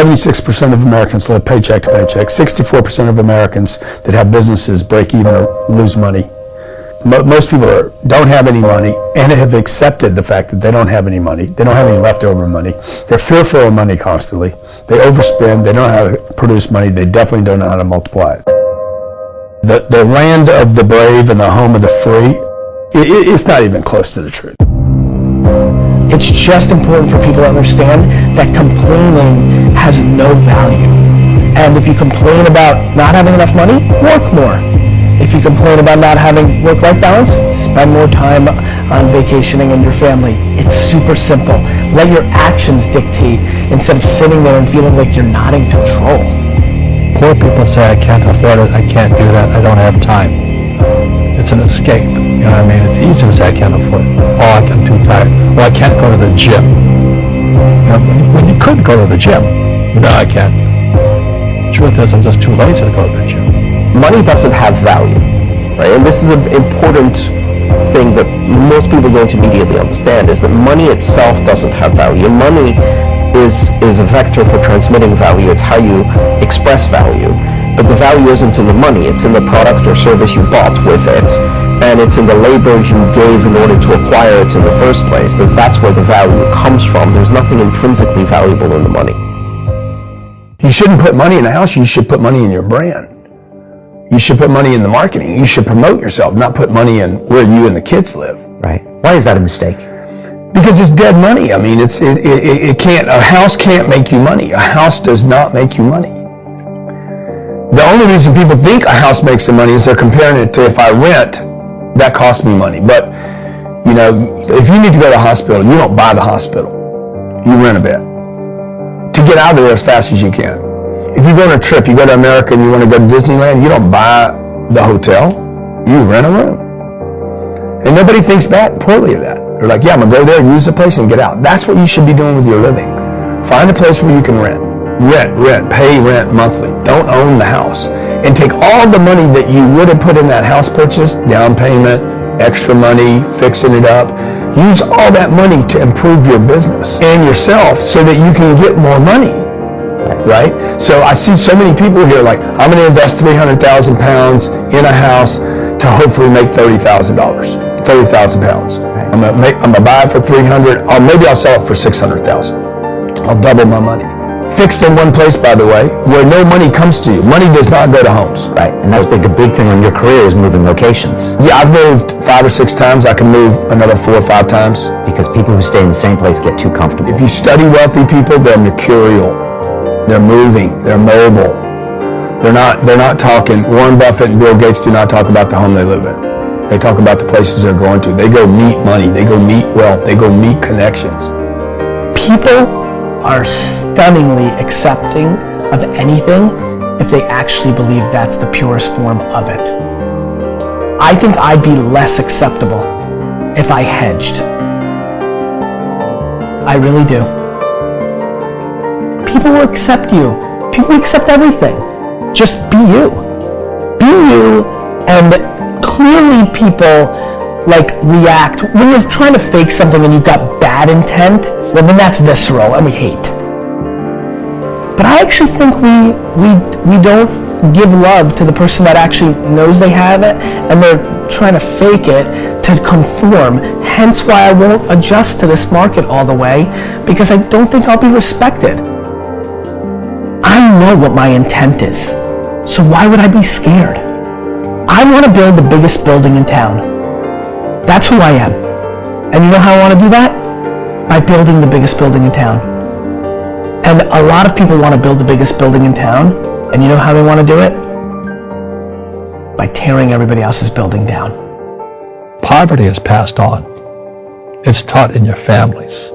76% of Americans live paycheck to paycheck. 64% of Americans that have businesses break even or lose money. Most people don't have any money and have accepted the fact that they don't have any money. They don't have any leftover money. They're fearful of money constantly. They overspend. They don't know how to produce money. They definitely don't know how to multiply it. The land of the brave and the home of the free, it's not even close to the truth. It's just important for people to understand that complaining has no value. And if you complain about not having enough money, work more. If you complain about not having work-life balance, spend more time on vacationing with your family. It's super simple. Let your actions dictate instead of sitting there and feeling like you're not in control. Poor people say, I can't afford it, I can't do that, I don't have time. It's an escape, you know what I mean? It's easy to say, I can't afford it. Oh, I'm too tired. Well, I can't go to the gym. You know, when you could go to the gym. No, I can't. Truth is, I'm just too lazy to go to the gym. Money doesn't have value, right? And this is an important thing that most people don't immediately understand, is that money itself doesn't have value. Money is a vector for transmitting value. It's how you express value. But the value isn't in the money, it's in the product or service you bought with it, and it's in the labor you gave in order to acquire it in the first place. That's where the value comes from. There's nothing intrinsically valuable in the money. You shouldn't put money in a house, you should put money in your brand. You should put money in the marketing. You should promote yourself, not put money in where you and the kids live. Right. Why is that a mistake? Because it's dead money. I mean, it can't, a house can't make you money. A house does not make you money. The only reason people think a house makes them money is they're comparing it to, if I rent, that costs me money. But, you know, if you need to go to the hospital, you don't buy the hospital. You rent a bed to get out of there as fast as you can. If you go on a trip, you go to America and you want to go to Disneyland, you don't buy the hotel, you rent a room. And nobody thinks back poorly of that. They're like, yeah, I'm going to go there, use the place, and get out. That's what you should be doing with your living. Find a place where you can rent. Pay rent monthly. Don't own the house. And take all the money that you would have put in that house purchase, down payment, extra money, fixing it up. Use all that money to improve your business and yourself so that you can get more money. Right? So I see so many people here like, I'm going to invest 300,000 pounds in a house to hopefully make $30,000, 30,000 pounds. I'm going to buy it for 300, maybe I'll sell it for 600,000. I'll double my money. Fixed in one place, by the way, where no money comes to you. Money does not go to homes. Right, and that's a big thing on your career is moving locations. Yeah, I've moved 5 or 6 times. I can move another 4 or 5 times. Because people who stay in the same place get too comfortable. If you study wealthy people, they're mercurial. They're moving. They're mobile. They're not talking. Warren Buffett and Bill Gates do not talk about the home they live in. They talk about the places they're going to. They go meet money. They go meet wealth. They go meet connections. People are stunningly accepting of anything if they actually believe that's the purest form of it. I think I'd be less acceptable if I hedged. I really do. People will accept you. People accept everything. Just be you. Be you, and clearly people react when you're trying to fake something and you've got bad intent. Well, then that's visceral and we hate. But I actually think we don't give love to the person that actually knows they have it and they're trying to fake it to conform. Hence why I won't adjust to this market all the way, because I don't think I'll be respected. I know what my intent is, so why would I be scared? I want to build the biggest building in town. That's who I am. And you know how I want to do that? By building the biggest building in town. And a lot of people want to build the biggest building in town, and you know how they want to do it? By tearing everybody else's building down. Poverty is passed on. It's taught in your families.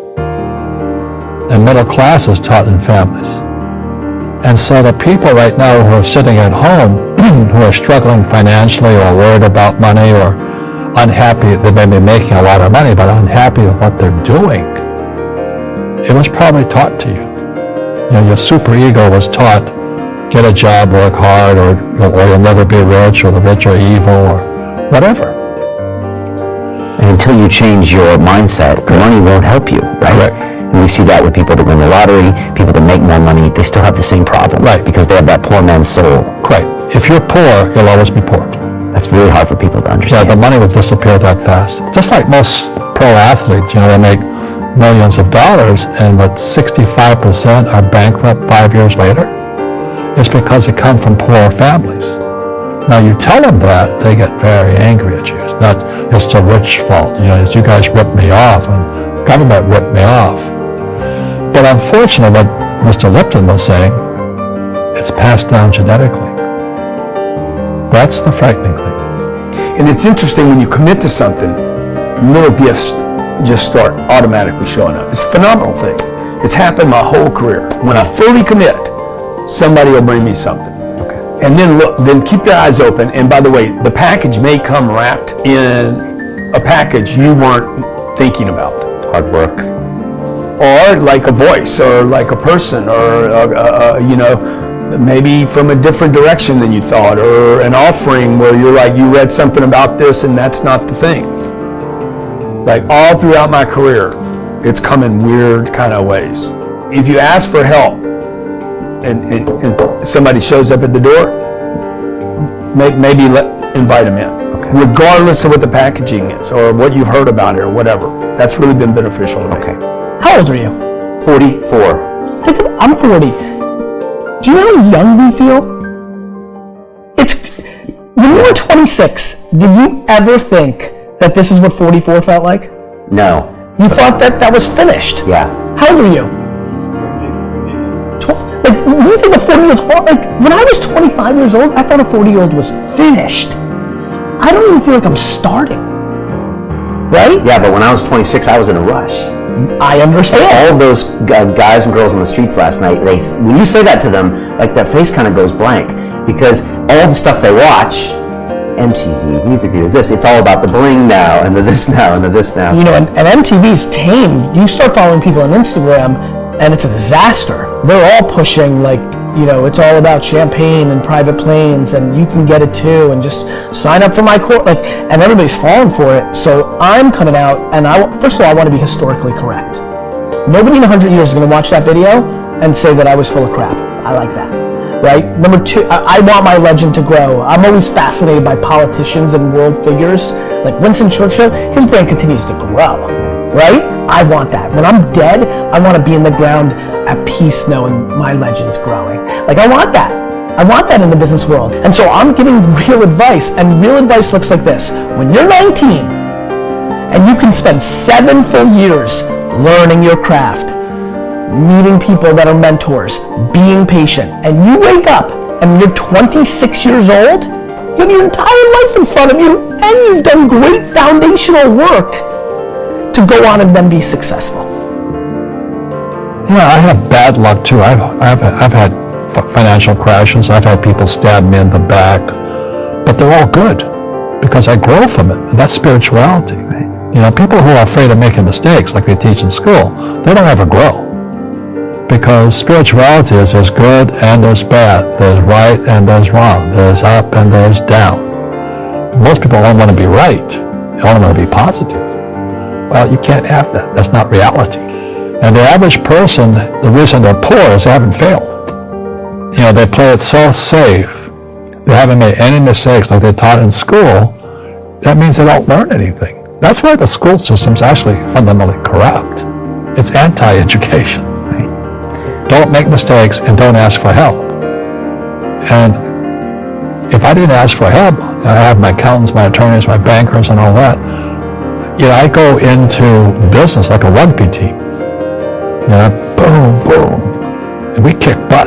And middle class is taught in families. And so the people right now who are sitting at home, who are struggling financially or worried about money or unhappy, they may be making a lot of money, but unhappy with what they're doing, it was probably taught to you. You know, your superego was taught, get a job, work hard, or you'll never be rich, or the rich are evil, or whatever. And until you change your mindset, money won't help you, right? Correct. And we see that with people that win the lottery, people that make more money, they still have the same problem. Right. Because they have that poor man's soul. Great. If you're poor, you'll always be poor. That's really hard for people to Yeah, understand. the money will disappear that fast. Just like most pro athletes, they make millions of dollars, and but 65% are bankrupt 5 years later. It's because they come from poor families. Now you tell them that, they get very angry at you. It's not, it's the rich fault. It's you guys ripped me off, and government ripped me off. But unfortunately, what Mr. Lipton was saying, it's passed down genetically. That's the frightening thing. And it's interesting when you commit to something, little gifts just start automatically showing up. It's a phenomenal thing. It's happened my whole career. When I fully commit, somebody will bring me something. Okay. And then look, then keep your eyes open. And by the way, the package may come wrapped in a package you weren't thinking about. Hard work. Or like a voice, or like a person, or maybe from a different direction than you thought, or an offering where you're like, you read something about this and that's not the thing. Like all throughout my career, it's come in weird kind of ways. If you ask for help and somebody shows up at the door, maybe invite them in. Okay. Regardless of what the packaging is or what you've heard about it or whatever. That's really been beneficial to me. Okay. How old are you? 44. I'm 40. Do you know how young we feel? When you were 26, did you ever think that this is what 44 felt like? No. You thought that was finished? Yeah. How old were you? When you think of 40-year-olds, when I was 25 years old, I thought a 40-year-old was finished. I don't even feel like I'm starting. Right? Yeah, but when I was 26, I was in a rush. I understand. All of those guys and girls on the streets last night, when you say that to them, like their face kind of goes blank, because all the stuff they watch, MTV, music videos, it's all about the bling now, and the this now, and the this now. And MTV's tame. You start following people on Instagram, and it's a disaster. They're all pushing it's all about champagne and private planes, and you can get it too, and just sign up for my course, and everybody's falling for it. So I'm coming out, and first of all, I want to be historically correct. Nobody in 100 years is going to watch that video and say that I was full of crap. I like that, right? Number two, I want my legend to grow. I'm always fascinated by politicians and world figures, like Winston Churchill. His brand continues to grow, right? I want that. When I'm dead, I want to be in the ground at peace knowing my legend's growing. I want that. I want that in the business world. And so I'm giving real advice, and real advice looks like this. When you're 19, and you can spend 7 full years learning your craft, meeting people that are mentors, being patient, and you wake up and you're 26 years old, you have your entire life in front of you, and you've done great foundational work to go on and then be successful. I have bad luck too. I've had financial crashes. I've had people stab me in the back, but they're all good because I grow from it. And that's spirituality. Right? People who are afraid of making mistakes, like they teach in school, they don't ever grow. Because spirituality is there's good and there's bad, there's right and there's wrong, there's up and there's down. Most people only want to be right. They only want to be positive. Well, you can't have that. That's not reality. And the average person, the reason they're poor is they haven't failed. They play it so safe. They haven't made any mistakes like they taught in school. That means they don't learn anything. That's why the school system's actually fundamentally corrupt. It's anti-education. Right? Don't make mistakes and don't ask for help. And if I didn't ask for help, I have my accountants, my attorneys, my bankers, and all that. I go into business like a rugby team. Boom, boom, and we kick butt.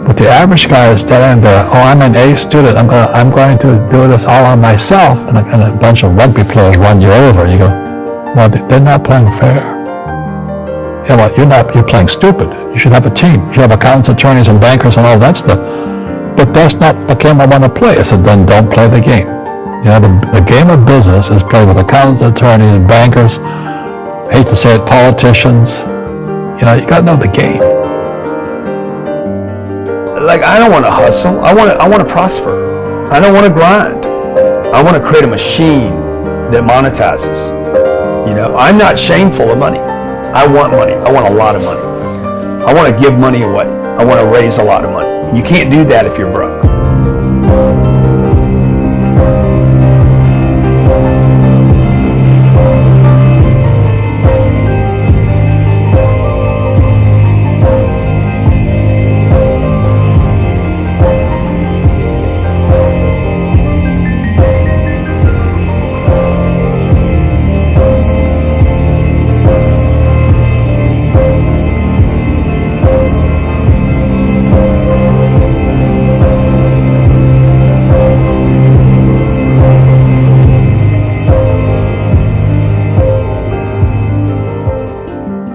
But the average guy is dead end there. Oh, I'm an A student. I'm going to do this all on myself. And a bunch of rugby players run you over. And you go, well, they're not playing fair. Yeah, well, you're playing stupid. You should have a team. You should have accountants, attorneys, and bankers and all that stuff. But that's not the game I want to play. I said, then don't play the game. The game of business is played with accountants, attorneys, and bankers. I hate to say it, politicians. You got to know the game. I don't want to hustle. I want to prosper. I don't want to grind. I want to create a machine that monetizes. I'm not shameful of money. I want money. I want a lot of money. I want to give money away. I want to raise a lot of money. You can't do that if you're broke.